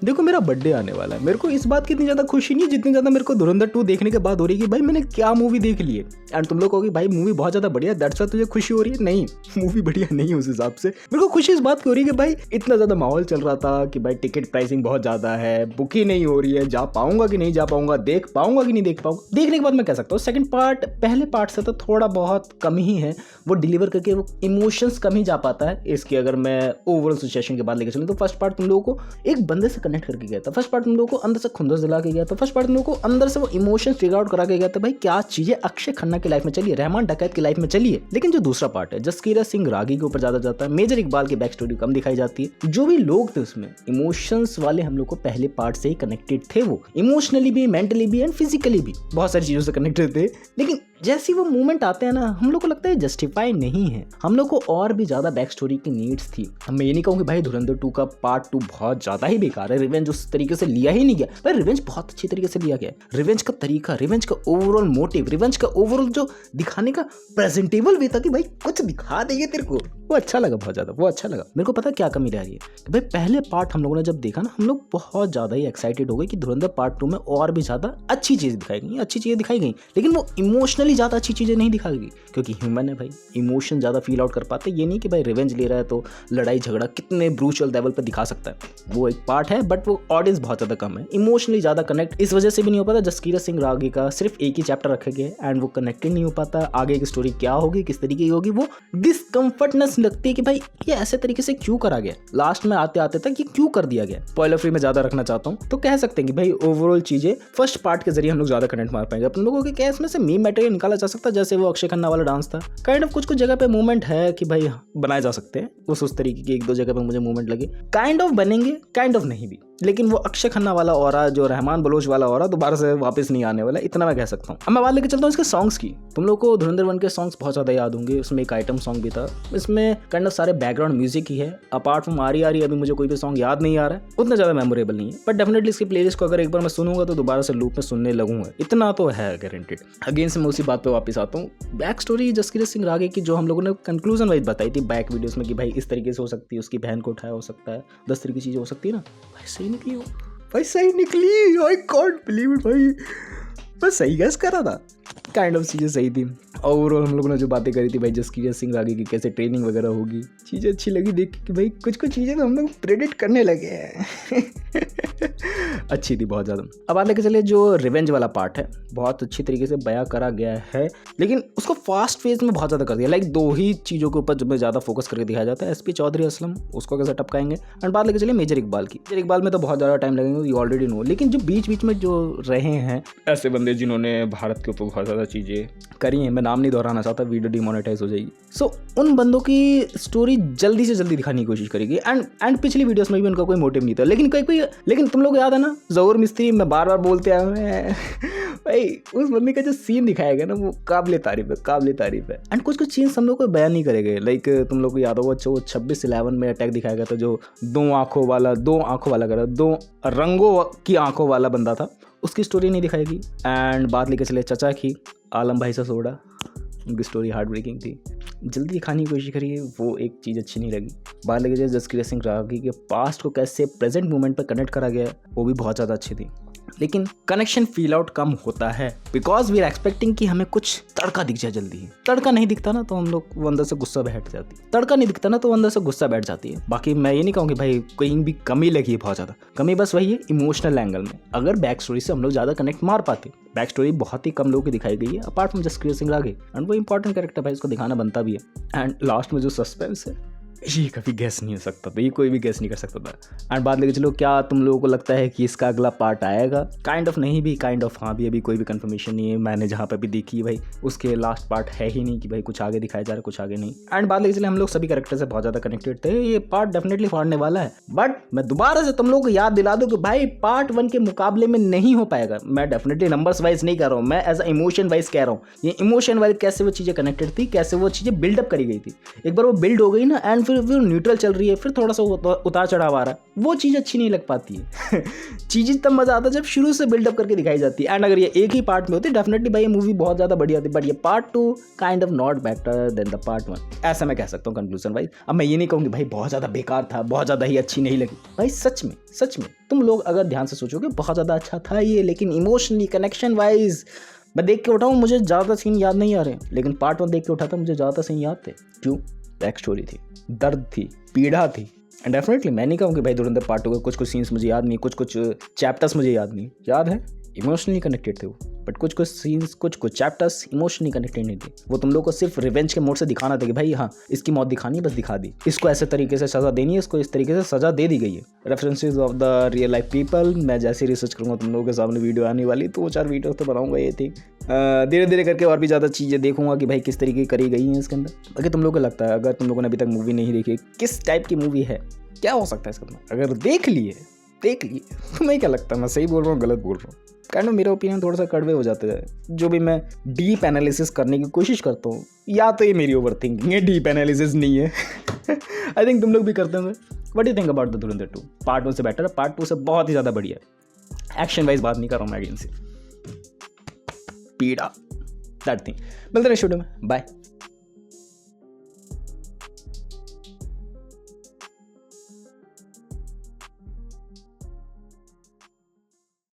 देखो मेरा बर्थडे आने वाला है, मेरे को इस बात की इतनी ज़्यादा खुशी नहीं है जितनी ज़्यादा मेरे को धुरंधर 2 देखने के बाद हो रही है कि भाई मैंने क्या मूवी देख ली है। एंड तुम लोग कहोगे भाई मूवी बहुत ज़्यादा बढ़िया, दैट्स व्हाई तुझे खुशी हो रही है। नहीं, मूवी बढ़िया नहीं है उस हिसाब से। मेरे को खुशी इस बात की हो रही है कि भाई इतना ज़्यादा माहौल चल रहा था कि भाई टिकट प्राइसिंग बहुत ज़्यादा है, बुक ही नहीं हो रही है, जा पाऊंगा कि नहीं जा पाऊंगा, देख पाऊंगा कि नहीं देख पाऊंगा। देखने के बाद मैं कह सकता हूँ सेकंड पार्ट पहले पार्ट से तो थोड़ा बहुत कम ही है, वो डिलीवर करके वो इमोशंस कम ही जा पाता है। इसकी अगर मैं ओवरऑल सिचुएशन के बाद लेके चलूँ तो फर्स्ट पार्ट तुम लोगों को एक बंदे से कनेक्ट करके गया था, फर्स्ट पार्ट तुम लोगों को अंदर से खुंदस दिला के गया था, फर्स्ट पार्ट तुम लोगों को अंदर से वो इमोशंस फिगर आउट करा के गया था भाई क्या चीजें अक्षय खन्ना की लाइफ में चली है, रहमान डकैत की लाइफ में चली है। लेकिन जो दूसरा पार्ट है जसकीरत सिंह रागी के ऊपर ज्यादा जाता है, मेजर इकबाल की बैक स्टोरी कम दिखाई जाती है। जो भी लोग थे उसमें इमोशंस वाले हम लोग को पहले पार्ट से ही कनेक्टेड थे, वो इमोशनली भी, मेंटली भी एंड फिजिकली भी बहुत सारी चीजों से कनेक्टेड थे। लेकिन जैसे वो मूवमेंट आते हैं ना हम लोग को लगता है जस्टिफाई नहीं है, हम लोग को और भी ज्यादा बैक स्टोरी की नीड्स थी। मैं ये नहीं कहूँ कि भाई धुरंधर 2 का पार्ट 2 बहुत ज्यादा ही बेकार है, रिवेंज उस तरीके से लिया ही नहीं गया। भाई रिवेंज बहुत अच्छी तरीके से लिया गया, रिवेंज का तरीका, रिवेंज का ओवरऑल मोटिव, रिवेंज का ओवरऑल जो दिखाने का प्रेजेंटेबल भी था कि भाई कुछ दिखा देंगे तेरे को, वो अच्छा लगा बहुत ज्यादा, वो अच्छा लगा। मेरे को पता क्या कमी रह रही है कि भाई पहले पार्ट हम लोगों ने जब देखा ना हम लोग बहुत ज्यादा ही एक्साइटेड हो गए कि धुरंधर पार्ट 2 में और भी ज्यादा अच्छी चीज दिखाई गई, अच्छी चीजें दिखाई गई, लेकिन वो इमोशनली ज्यादा अच्छी चीजें नहीं दिखाई गई क्योंकि ह्यूमन है भाई, इमोशन ज्यादा फील आउट कर पाते। ये नहीं कि भाई रिवेंज ले रहा है तो लड़ाई झगड़ा कितने ब्रूचल लेवल पर दिखा सकता है, वो एक पार्ट है बट वो ऑडियंस बहुत ज्यादा कम है, इमोशनली ज्यादा कनेक्ट इस वजह से भी नहीं हो पाता। जसकीरत सिंह रागी का सिर्फ एक ही चैप्टर रखे गए एंड वो कनेक्टेड नहीं हो पाता, आगे की स्टोरी क्या होगी किस तरीके की होगी वो डिस्कम्फर्टनेस लगती है कि भाई ये ऐसे तरीके से क्यों करा गया, लास्ट में आते आते तक ये क्यों कर दिया गया। स्पॉइलर फ्री में ज्यादा रखना चाहता हूँ तो कह सकते हैं कि भाई ओवरऑल चीजें फर्स्ट पार्ट के जरिए हम लोग ज्यादा कनेक्ट मार पाएंगे। अपन लोगों के केस में से मीम मटेरियल निकाला जा सकता है, जैसे वो अक्षय खन्ना वाला डांस था, काइंड ऑफ कुछ जगह पे मूवमेंट है कि भाई बनाए जा सकते हैं, उस तरीके की एक दो जगह पे मुझे मूवमेंट लगे, काइंड ऑफ बनेंगे काइंड ऑफ नहीं भी, लेकिन वो अक्षय खन्ना वाला ऑरा जो रहमान बलोच वाला ऑरा दोबारा से वापस नहीं आने वाला, इतना मैं कह सकता हूँ। अब मैं बात लेके चलता हूँ इसके सॉन्ग्स की। तुम लोग को धुरंधर 1 के सॉन्ग्स बहुत ज्यादा याद होंगे, उसमें एक आइटम सॉन्ग भी था, इसमें काइंड ऑफ सारे बैकग्राउंड म्यूजिक ही है, अपार्ट फ्रॉम आरी आरी अभी मुझे कोई भी सॉन्ग याद नहीं आ रहा है, उतना ज्यादा मेमोरेबल नहीं है, बट डेफिनेटली इसकी प्लेलिस्ट को अगर एक बार मैं सुनूंगा तो दोबारा से लूप में सुनने लगूंगा, इतना तो है गारंटेड। अगेन से मैं उसी बात पे वापस आता हूँ, बैक स्टोरी जसकीरत सिंह रागे की जो हम लोगों ने कंक्लूजन वाइज बताई थी बैक वीडियोस में कि भाई इस तरीके से हो सकती है, उसकी बहन को उठाया हो सकता है, 10 तरीके की चीजें हो सकती है ना, भाई सही निकली हो, भाई सही निकली, आई कांट बिलीव इट भाई, बस सही गैस करा था, काइंड ऑफ चीज़ें सही थी। ओवरऑल हम लोगों ने जो बातें करी थी भाई जसकीरत सिंह रागी की कैसे ट्रेनिंग वगैरह होगी, चीज़ें अच्छी लगी देख के कि भाई कुछ कुछ चीज़ें तो हम लोग प्रेडिक्ट करने लगे हैं अच्छी थी बहुत ज़्यादा। अब बात लेके चलिए जो रिवेंज वाला पार्ट है, बहुत अच्छी तरीके से बयां करा गया है, लेकिन उसको फास्ट फेज में बहुत ज़्यादा कर दिया, लाइक 2 ही चीज़ों के ऊपर जो ज़्यादा फोकस करके दिखाया जाता है, एसपी चौधरी असलम उसको कैसे टपकाएंगे। एंड बात लेके चलिए मेजर इकबाल की, मेजर इकबाल में तो बहुत ज़्यादा टाइम लगेगा, यू ऑलरेडी नो, लेकिन जो बीच बीच में जो रहे हैं ऐसे बंदे जिन्होंने भारत के ऊपर बहुत ज़्यादा चीज़ें करी हैं, मैं नाम नहीं दोहराना चाहता, वीडियो डिमोनेटाइज हो जाएगी, सो उन बंदों की स्टोरी जल्दी से जल्दी दिखाने की कोशिश करेगी। एंड पिछली वीडियोस में भी उनका कोई मोटिव नहीं था, लेकिन तुम लोग याद है ना ज़हूर मिस्त्री, मैं बार बार बोलते आया मैं भाई उस बंदे का जो सीन दिखाया गया ना वो काबिल तारीफ है। एंड कुछ चीज़ हम लोग को बयान नहीं करेंगे, लाइक तुम लोग को याद होगा जो 26/11 में अटैक दिखाया गया था, जो 2 आंखों वाला 2 रंगों की आंखों वाला बंदा था, उसकी स्टोरी नहीं दिखाएगी। एंड बात लेके चले चचा की, आलम भाई ससोड़ा, उनकी स्टोरी हार्ट ब्रेकिंग थी, जल्दी दिखाने की कोशिश करिए, वो एक चीज़ अच्छी नहीं लगी। बात लेके चले जसकीरत सिंह रागी के पास्ट को कैसे प्रेजेंट मोमेंट पर कनेक्ट करा गया, वो भी बहुत ज़्यादा अच्छी थी, लेकिन कनेक्शन फील आउट कम होता है बिकॉज वी आर एक्सपेक्टिंग कि हमें कुछ तड़का दिख जाए जल्दी ही। तड़का नहीं दिखता ना तो हम लोग वो अंदर से गुस्सा बैठ जाती है, बाकी मैं ये नहीं कहूँ कि भाई कहीं भी कमी लगी है बहुत ज़्यादा, कमी बस वही है इमोशनल एंगल में। अगर बैक स्टोरी से हम लोग ज़्यादा कनेक्ट मार पाते, बैक स्टोरी बहुत ही कम लोगों की दिखाई गई है अपार्ट फ्रॉम जसकीरत सिंह रागे, एंड वो इंपॉर्टेंट कैरेक्टर भाई, उसको दिखाना बनता भी है। एंड लास्ट में जो सस्पेंस है ये कभी गैस नहीं हो सकता था, ये कोई भी गैस नहीं कर सकता था। एंड बात लेके चलो क्या तुम लोगों को लगता है कि इसका अगला पार्ट आएगा, काइंड ऑफ नहीं भी, काइंड ऑफ हाँ भी, अभी कोई भी कंफर्मेशन नहीं है। मैंने जहाँ पे भी देखी भाई उसके लास्ट पार्ट है ही नहीं कि भाई कुछ आगे दिखाया जा रहा है, कुछ आगे नहीं। एंड बात लेके चले हम लोग सभी कैरेक्टर से बहुत ज़्यादा कनेक्टेड थे, ये पार्ट डेफिनेटली फाड़ने वाला है, बट मैं दोबारा से तुम लोग को याद दिला दूँ कि भाई पार्ट 1 के मुकाबले में नहीं हो पाएगा। मैं डेफिनेटली नंबर्स वाइज नहीं कह रहा हूँ, मैं एज अ इमोशन वाइज कह रहा हूँ। ये इमोशन वाइज कैसे वो चीज़ें कनेक्टेड थी, कैसे वो चीज़ें बिल्डअप करी गई थी, एक बार वो बिल्ड हो गई ना एंड फिर न्यूट्रल चल रही है, फिर थोड़ा सा उतार चढ़ाव आ रहा है, वो चीज़ अच्छी नहीं लग पाती है। चीज़ तब मज़ा आता है जब शुरू से बिल्डअप करके दिखाई जाती है। एंड अगर ये एक ही पार्ट में होती है डेफिनेटली भाई ये मूवी बहुत ज़्यादा बढ़िया थी, बट ये part 2 kind of not better than the part 1, ऐसा मैं कह सकता हूँ कंक्लूजन वाइज। अब मैं ये नहीं कहूँगी भाई बहुत ज़्यादा बेकार था, बहुत ज़्यादा ही अच्छी नहीं लगी भाई, सच में तुम लोग अगर ध्यान से सोचोगे बहुत ज़्यादा अच्छा था ये, लेकिन इमोशनली कनेक्शन वाइज मैं देख के उठाऊँ मुझे ज़्यादा सीन याद नहीं आ रहे, लेकिन पार्ट 1 देख के उठा था मुझे ज़्यादा सीन याद थे। क्यों? बैक स्टोरी थी, दर्द थी, पीड़ा थी। एंड डेफिनेटली मैं नहीं कहूँ कि भाई धुरंधर पार्ट 2 के कुछ सीन्स मुझे याद नहीं, कुछ चैप्टर्स मुझे याद नहीं, याद है, इमोशनली कनेक्टेड थे वो, बट कुछ सीन्स कुछ चैप्टर्स इमोशनली कनेक्टेड नहीं थे। वो तुम लोग को सिर्फ रिवेंज के मोड से दिखाना था कि भाई हाँ इसकी मौत दिखानी है, बस दिखा दी, इसको ऐसे तरीके से सज़ा देनी है, इसको इस तरीके से सज़ा दे दी गई है। References of the real life people, मैं जैसे रिसर्च करूँगा तुम लोगों के सामने वीडियो आने वाली, 2-4 वीडियो तो बनाऊंगा ये थी, धीरे धीरे करके और भी ज़्यादा चीज़ें देखूंगा कि भाई किस तरीके करी गई हैं इसके अंदर। अगर तुम लोगों को लगता है, अगर तुम लोगों ने अभी तक मूवी नहीं देखी, किस टाइप की मूवी है, क्या हो सकता है इसके अंदर, अगर देख लिए तो मैं क्या लगता है मैं सही बोल रहा हूँ गलत बोल रहा हूँ, काइंड ऑफ मेरा ओपिनियन थोड़ा सा कड़वे हो जाते हैं जो भी मैं डीप एनालिसिस करने की कोशिश करता हूँ, या तो ये मेरी ओवर थिंकिंग है, डीप एनालिसिस नहीं है। आई थिंक तुम लोग भी करते होंगे। What do think about the Dhurandhar 2? Part 1 से बेटर है, पार्ट 2 से बहुत ही ज़्यादा बढ़िया है। एक्शन वाइज बात नहीं कर रहा हूँ मैं अगेन से, पीड़ा दैट थिंग। मिलते हैं नेक्स्ट वीडियो में, बाय।